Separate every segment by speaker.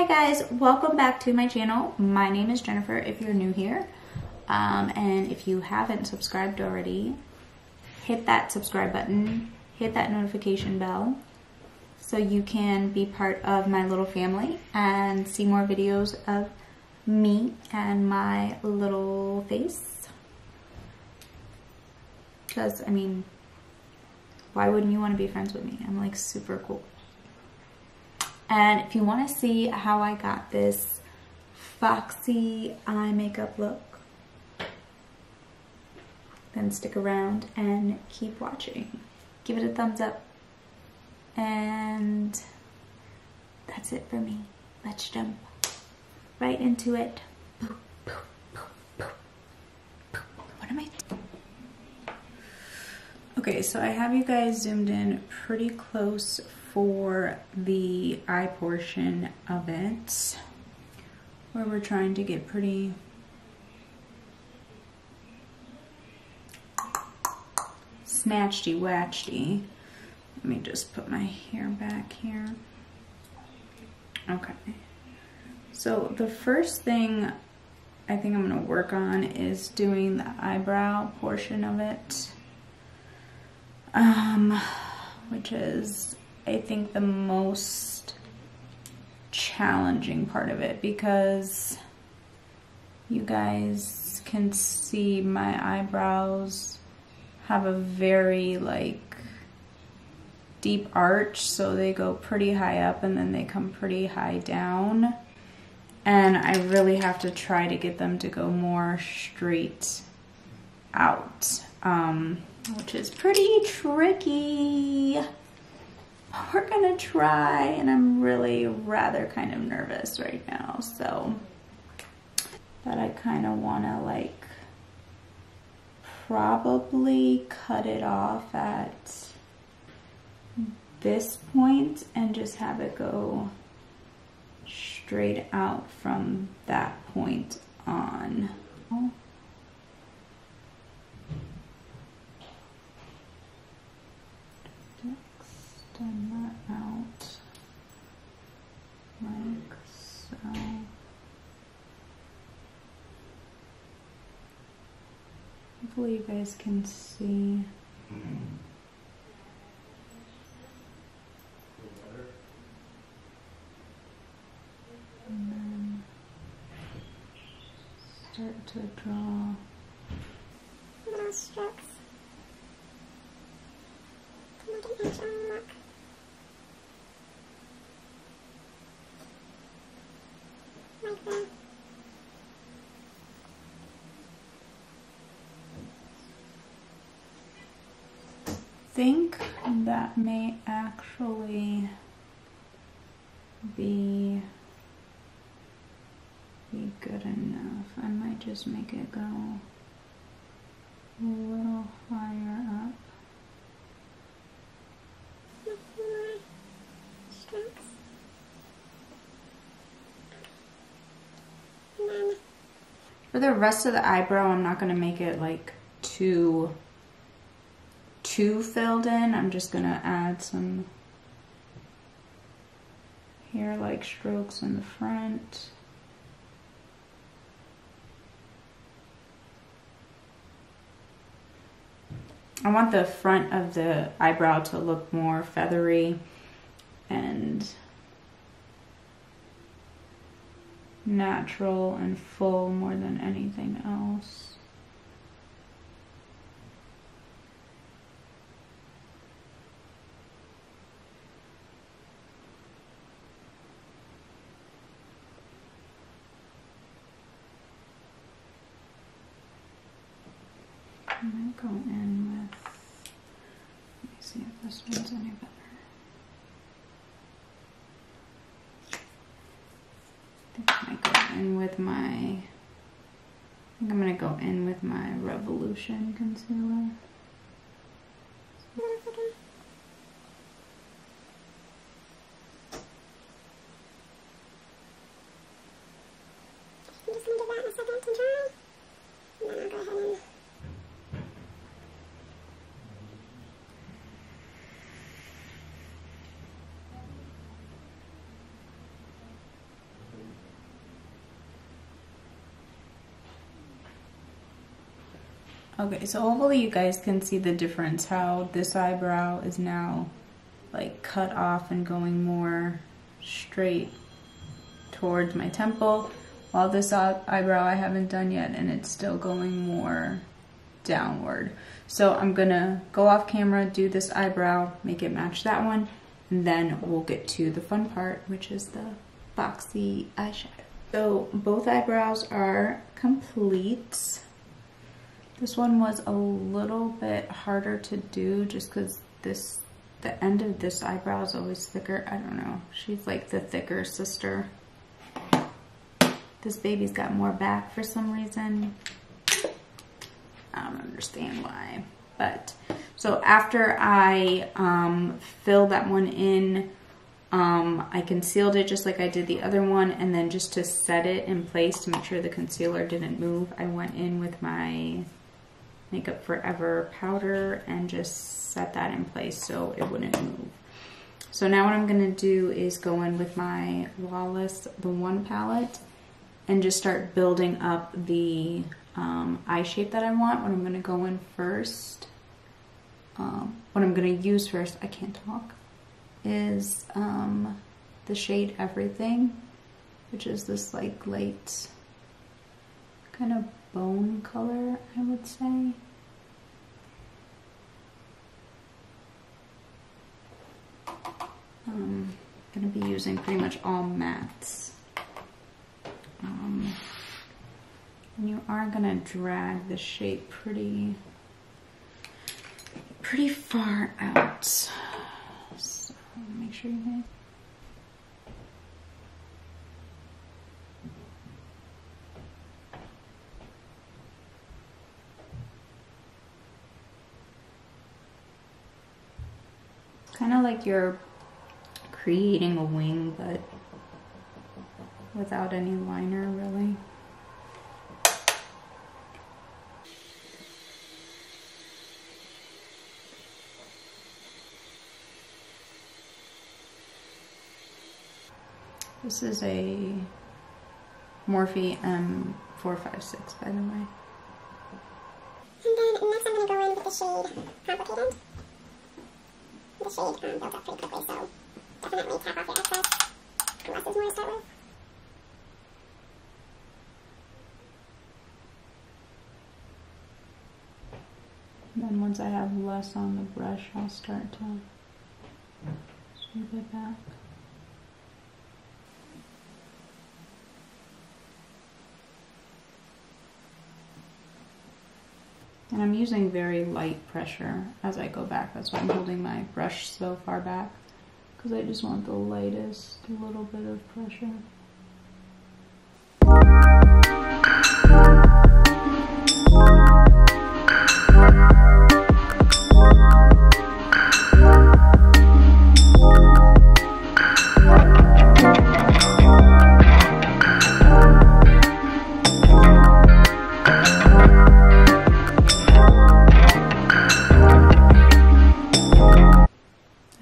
Speaker 1: Hi guys, welcome back to my channel. My name is Jennifer if you're new here. And if you haven't subscribed already, hit that subscribe button, hit that notification bell so you can be part of my little family and see more videos of me and my little face. Because, I mean, why wouldn't you want to be friends with me? I'm like super cool. And if you want to see how I got this foxy eye makeup look, then stick around and keep watching. Give it a thumbs up. And that's it for me. Let's jump right into it. What am I doing? Okay, so I have you guys zoomed in pretty close for the eye portion of it, where we're trying to get pretty snatchy watchy. Let me just put my hair back here. Okay, so the first thing I think I'm gonna work on is doing the eyebrow portion of it, which is, I think, the most challenging part of it, because you guys can see my eyebrows have a very like deep arch, so they go pretty high up and then they come pretty high down, and I really have to try to get them to go more straight out, which is pretty tricky. We're gonna try, and I'm really rather kind of nervous right now, so that I kind of want to like probably cut it off at this point and just have it go straight out from that point on. Extend that out like so. Hopefully you guys can see. And then start to draw little strokes to make it natural look. Like that. I think that may actually be good enough. I might just make it go a little higher up. For the rest of the eyebrow, I'm not going to make it like too filled in. I'm just going to add some hair-like strokes in the front. I want the front of the eyebrow to look more feathery and natural and full more than anything else. I might go in with, let me see if this one's any better. I think I might go in with my, I think I'm going to go in with my Revolution concealer. I'm just going to give that a second to dry, and then I'll go ahead and Okay, so hopefully you guys can see the difference, how this eyebrow is now like cut off and going more straight towards my temple, while this eyebrow I haven't done yet and it's still going more downward. So I'm gonna go off camera, do this eyebrow, make it match that one, and then we'll get to the fun part, which is the boxy eyeshadow. So both eyebrows are complete. This one was a little bit harder to do just because the end of this eyebrow is always thicker. I don't know. She's like the thicker sister. This baby's got more back for some reason. I don't understand why. But so after I filled that one in, I concealed it just like I did the other one, and then just to set it in place to make sure the concealer didn't move, I went in with my Makeup Forever powder and just set that in place so it wouldn't move. So now what I'm gonna do is go in with my Lawless, the one palette, and just start building up the eye shape that I want. What I'm gonna go in first, what I'm gonna use first, I can't talk, is the shade Everything, which is this like light kind of bone color, I would say. I'm gonna be using pretty much all mattes. And you are gonna drag the shape pretty far out. So make sure you guys. Kind of like you're creating a wing, but without any liner, really. This is a Morphe M456, by the way.
Speaker 2: And then next I'm going to go in with the shade Complicated. The shade builds up pretty quickly, so definitely tap off your excess, unless there's more to start with.
Speaker 1: And then once I have less on the brush, I'll start to sweep it back. And I'm using very light pressure as I go back. That's why I'm holding my brush so far back, because I just want the lightest little bit of pressure.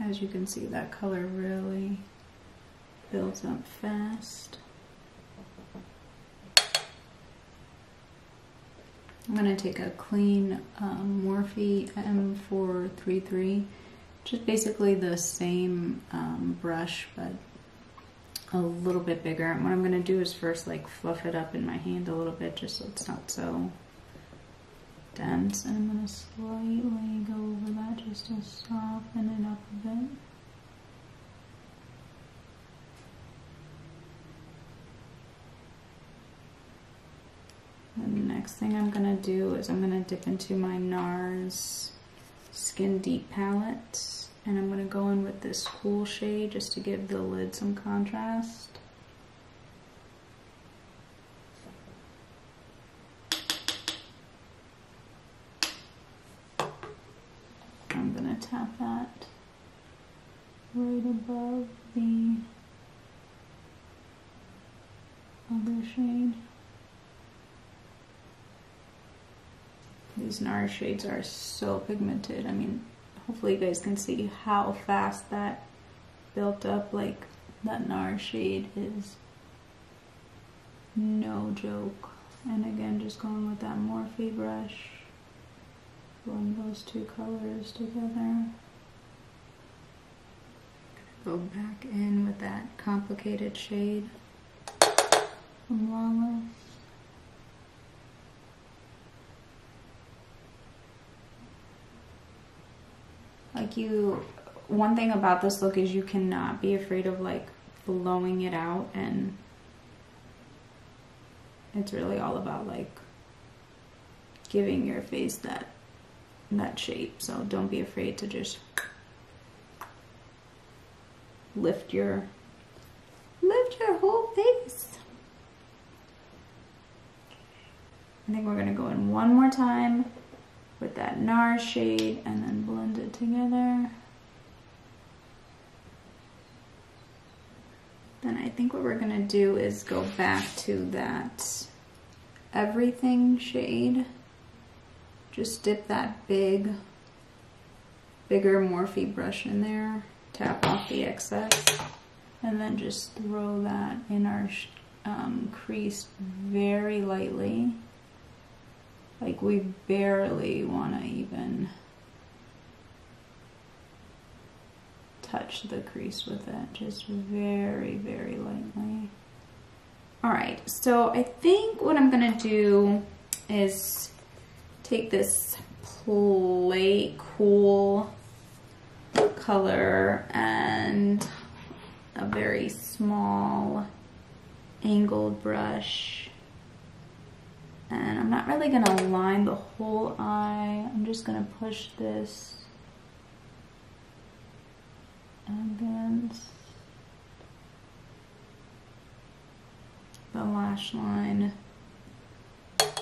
Speaker 1: As you can see, that color really builds up fast. I'm going to take a clean Morphe M433, which is basically the same brush, but a little bit bigger. And what I'm going to do is first like fluff it up in my hand a little bit, just so it's not so dense, and I'm going to slightly go over that just to soften it up a bit. And the next thing I'm going to do is I'm going to dip into my NARS Skin Deep palette, and I'm going to go in with this cool shade just to give the lid some contrast. I'm going to tap that right above the other shade. These NARS shades are so pigmented. I mean, hopefully you guys can see how fast that built up. Like, that NARS shade is no joke. And again, just going with that Morphe brush. blend those two colors together. Go back in with that complicated shade from Lawless. Like one thing about this look is you cannot be afraid of like blowing it out, and it's really all about like giving your face that shape. So don't be afraid to just lift your whole face. I think we're gonna go in one more time with that nars shade and then blend it together. Then I think what we're gonna do is go back to that everything shade. Just dip that bigger Morphe brush in there, tap off the excess, and then just throw that in our crease very lightly. Like we barely want to even touch the crease with it, just very, very lightly. All right, so I think what I'm gonna do is take this Play Cool color and a very small angled brush, and I'm not really gonna line the whole eye. I'm just gonna push this against the lash line,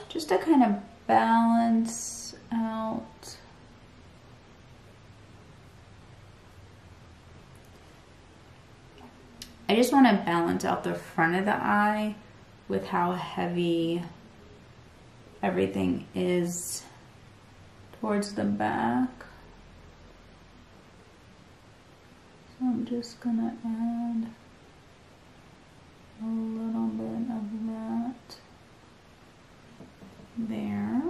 Speaker 1: just to kind of balance out I just want to balance out the front of the eye with how heavy everything is towards the back. So I'm just gonna add a little bit of that there.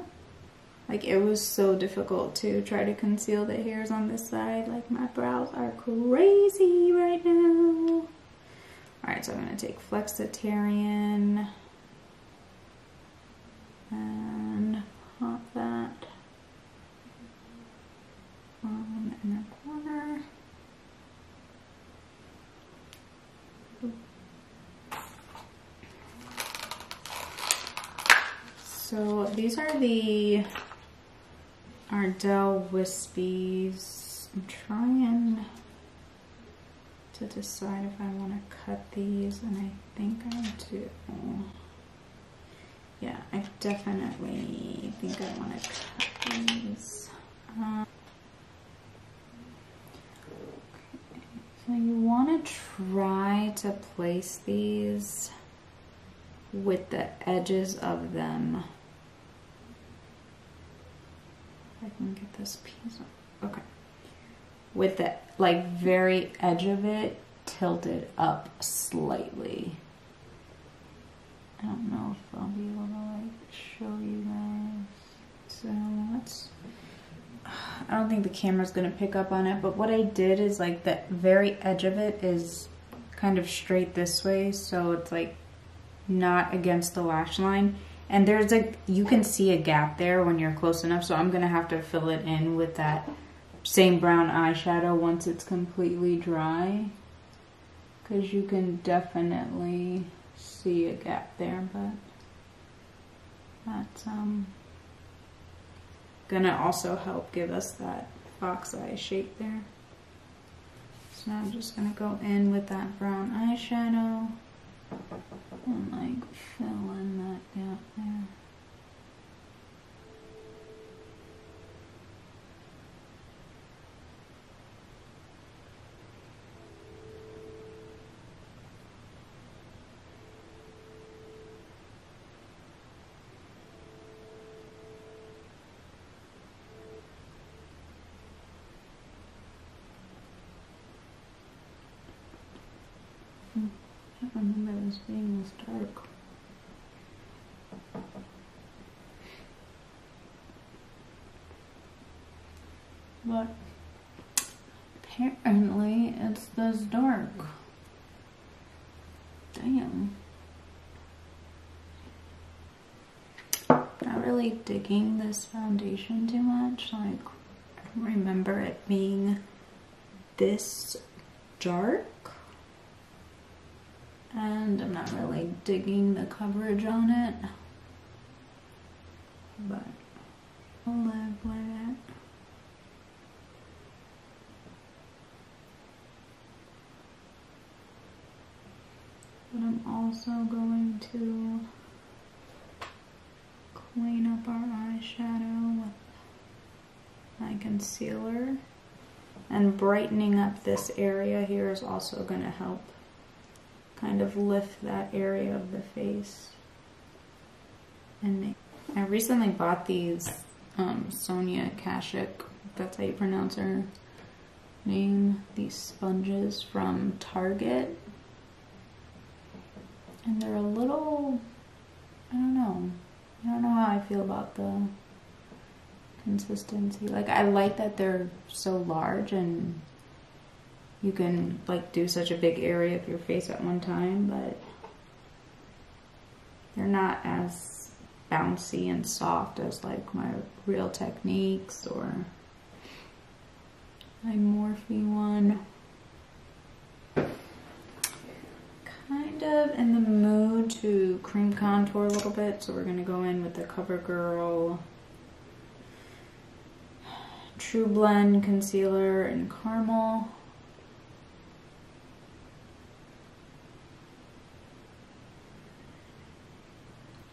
Speaker 1: Like, it was so difficult to try to conceal the hairs on this side. Like, my brows are crazy right now. Alright, so I'm gonna take flexitarian and pop that on the inner corner. So these are the Ardell Wispies. I'm trying to decide if I want to cut these, and I think I do. Yeah, I definitely think I want to cut these. Okay. So you want to try to place these with the edges of them. If I can get this piece up. Okay. With the like very edge of it tilted up slightly. I don't know if I'll be able to like show you guys. So I don't think the camera's gonna pick up on it, but what I did is like the very edge of it is kind of straight this way, so it's like not against the lash line. And there's like, you can see a gap there when you're close enough, so I'm gonna have to fill it in with that same brown eyeshadow once it's completely dry, because you can definitely see a gap there, but that's gonna also help give us that fox eye shape there. So now I'm just gonna go in with that brown eyeshadow and like fill in that gap there. I don't remember this being this dark. but apparently it's this dark. Damn. Not really digging this foundation too much. Like, I don't remember it being this dark. And I'm not really digging the coverage on it. But I'll live with it. But I'm also going to clean up our eyeshadow with my concealer. And brightening up this area here is also going to help kind of lift that area of the face. And I recently bought these Sonia Kashuk, that's how you pronounce her name, these sponges from Target. And they're a little, I don't know how I feel about the consistency. Like, I like that they're so large and you can like do such a big area of your face at one time, but they're not as bouncy and soft as like my Real Techniques or my Morphe one. Kind of in the mood to cream contour a little bit, so we're gonna go in with the CoverGirl Trublend concealer in Carmel.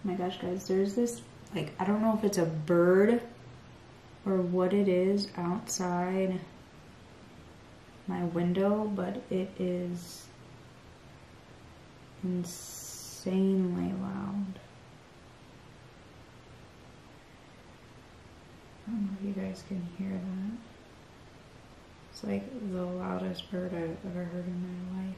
Speaker 1: Oh my gosh, guys, there's this, like, I don't know if it's a bird or what it is outside my window, but it is insanely loud. I don't know if you guys can hear that. It's like the loudest bird I've ever heard in my life.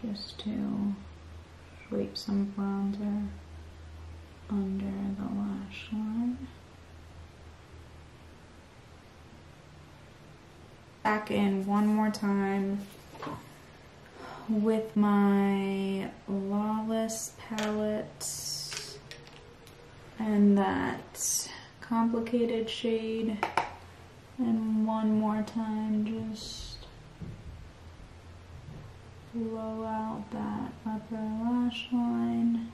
Speaker 1: Just to sweep some bronzer under the lash line. Back in one more time with my Lawless palette and that complicated shade, and one more time just blow out that upper lash line.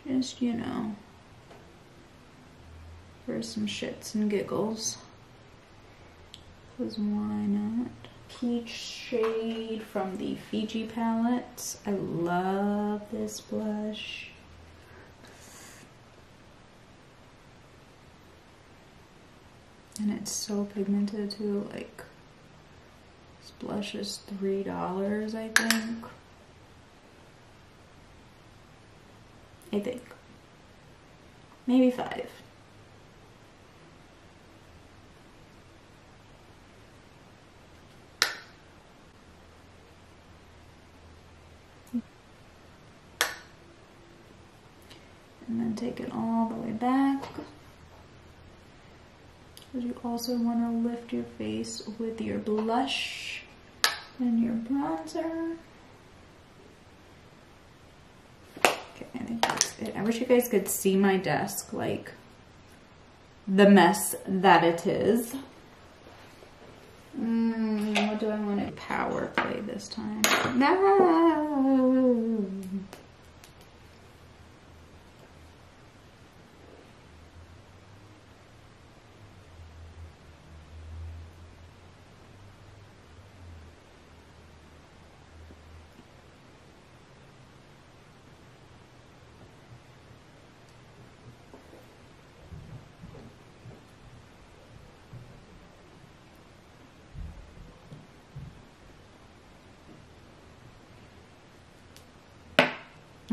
Speaker 1: Just, you know, for some shits and giggles. Because why not? Peach shade from the Figi palette. I love this blush. And it's so pigmented too. Like, this blush is $3, I think. Maybe 5. And then take it all the way back. Because you also want to lift your face with your blush and your bronzer. Okay, I think that's it. I wish you guys could see my desk, like the mess that it is. What do I want to power play this time? No.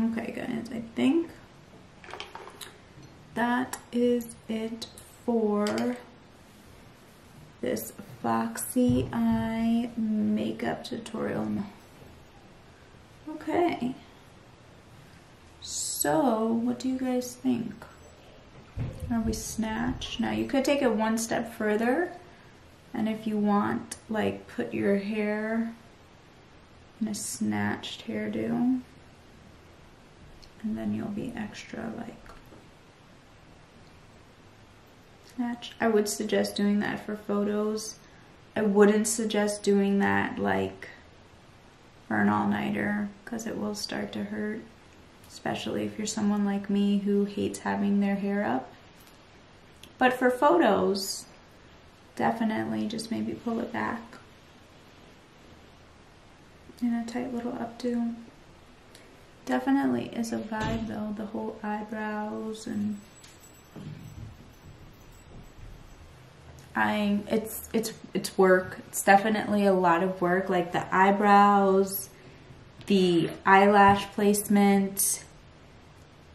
Speaker 1: Okay guys, I think that is it for this Foxy Eye makeup tutorial. Okay, so what do you guys think? Are we snatched? Now you could take it one step further, and if you want, like, put your hair in a snatched hairdo. And then you'll be extra, like, snatched. I would suggest doing that for photos. I wouldn't suggest doing that, like, for an all-nighter, because it will start to hurt. Especially if you're someone like me who hates having their hair up. But for photos, definitely just maybe pull it back in a tight little updo. Definitely is a vibe though, the whole eyebrows and it's work. It's definitely a lot of work, like the eyebrows, the eyelash placement,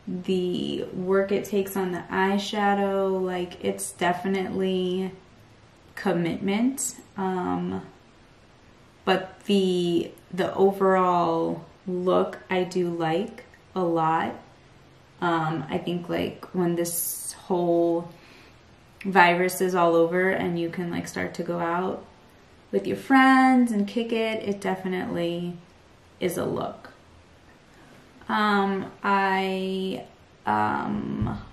Speaker 1: the work it takes on the eyeshadow. Like, it's definitely commitment. But the overall look I do like a lot. I think, like, when this whole virus is all over and you can, like, start to go out with your friends and kick it, it definitely is a look. I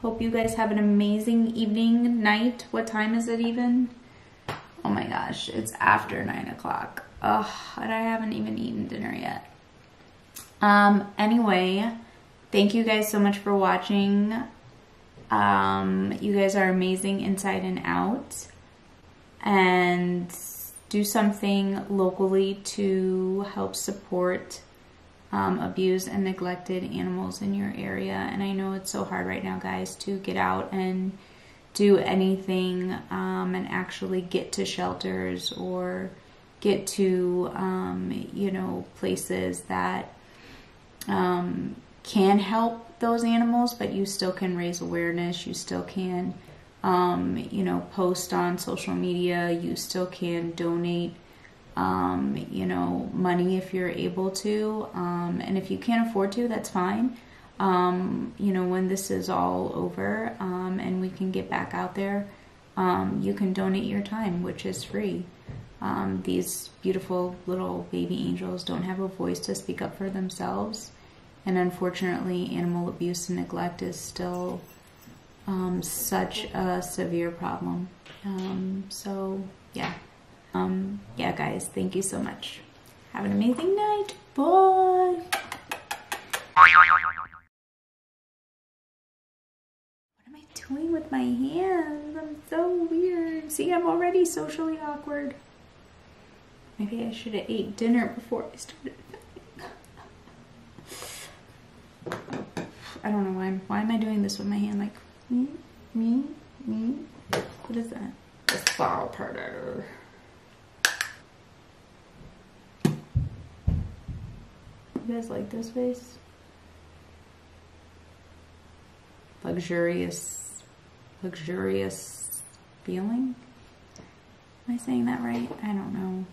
Speaker 1: hope you guys have an amazing evening, night. What time is it even? Oh my gosh, it's after 9 o'clock. Ugh, and I haven't even eaten dinner yet. Anyway, thank you guys so much for watching. You guys are amazing inside and out. And do something locally to help support abused and neglected animals in your area. And I know it's so hard right now, guys, to get out and do anything and actually get to shelters or get to, you know, places that can help those animals, but you still can raise awareness. You still can, you know, post on social media. You still can donate, you know, money if you're able to. And if you can't afford to, that's fine. You know, when this is all over and we can get back out there, you can donate your time, which is free. These beautiful little baby angels don't have a voice to speak up for themselves. And unfortunately, animal abuse and neglect is still such a severe problem. So, yeah. Yeah, guys, thank you so much. Have an amazing night. Bye. What am I doing with my hands? I'm so weird. See, I'm already socially awkward. Maybe I should have ate dinner before I started. I don't know why am I doing this with my hand? Like, me. What is that? The fall powder. You guys like this face? Luxurious feeling? Am I saying that right? I don't know.